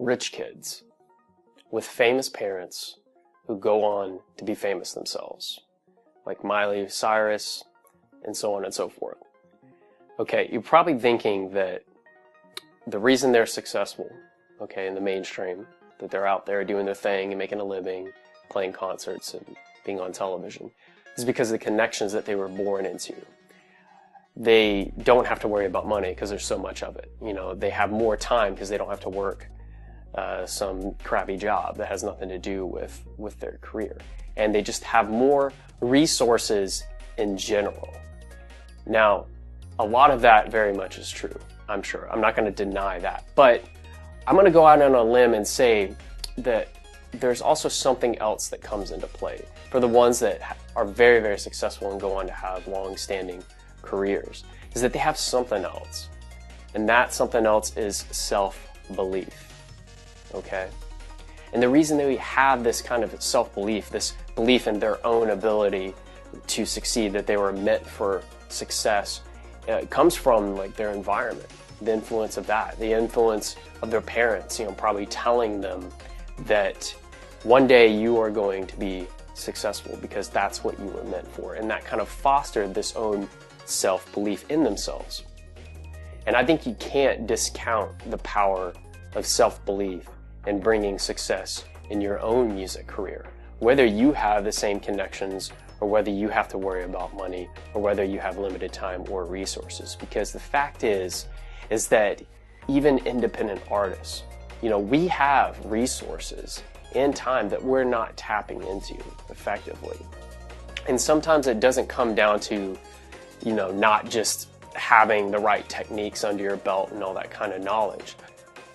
rich kids with famous parents who go on to be famous themselves, like Miley Cyrus and so on and so forth. Okay, you're probably thinking that the reason they're successful, okay, in the mainstream, that they're out there doing their thing and making a living, playing concerts and being on television, is because of the connections that they were born into. They don't have to worry about money because there's so much of it. You know, they have more time because they don't have to work some crappy job that has nothing to do with their career. And they just have more resources in general. Now, a lot of that very much is true, I'm sure. I'm not going to deny that. But I'm going to go out on a limb and say that there's also something else that comes into play for the ones that are very, very successful and go on to have long-standing careers, is that they have something else. And that something else is self-belief. Okay? And the reason that we have this kind of self-belief, this belief in their own ability to succeed, that they were meant for success, comes from like their environment, the influence of that, the influence of their parents, you know, probably telling them that one day you are going to be successful because that's what you were meant for. And that kind of fostered this own self-belief in themselves. And I think you can't discount the power of self-belief in bringing success in your own music career, whether you have the same connections or whether you have to worry about money or whether you have limited time or resources. Because the fact is that even independent artists, you know, we have resources and time that we're not tapping into effectively. And sometimes it doesn't come down to, you know, not just having the right techniques under your belt and all that kind of knowledge.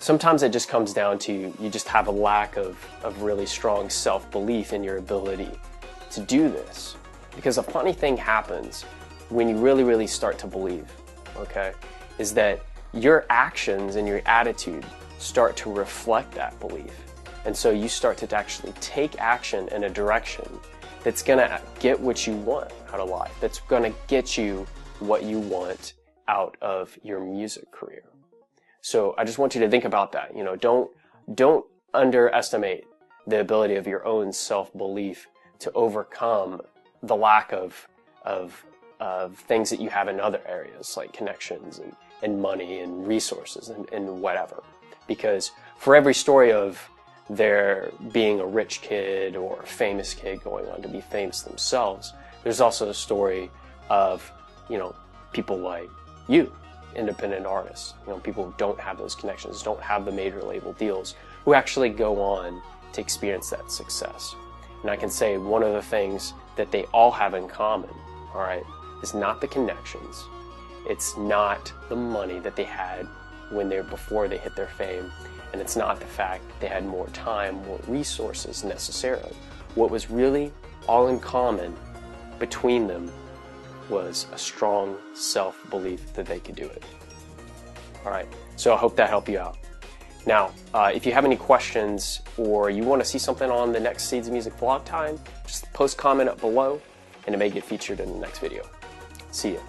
Sometimes it just comes down to you just have a lack of really strong self-belief in your ability to do this. Because a funny thing happens when you really, really start to believe, okay, is that your actions and your attitude start to reflect that belief. And so you start to actually take action in a direction that's going to get what you want out of life, that's going to get you what you want out of your music career. So I just want you to think about that. You know, don't underestimate the ability of your own self-belief to overcome the lack of things that you have in other areas, like connections and money and resources and whatever. Because for every story of there being a rich kid or a famous kid going on to be famous themselves, there's also a story of, you know, people like you, independent artists, you know, people who don't have those connections, don't have the major label deals, who actually go on to experience that success. And I can say one of the things that they all have in common, all right, is not the connections. It's not the money that they had before they hit their fame. And it's not the fact that they had more time, more resources necessarily. What was really all in common between them was a strong self-belief that they could do it. All right, so I hope that helped you out. Now, if you have any questions or you want to see something on the next Seeds of Music vlog time, just post comment up below and it may get featured in the next video. See ya.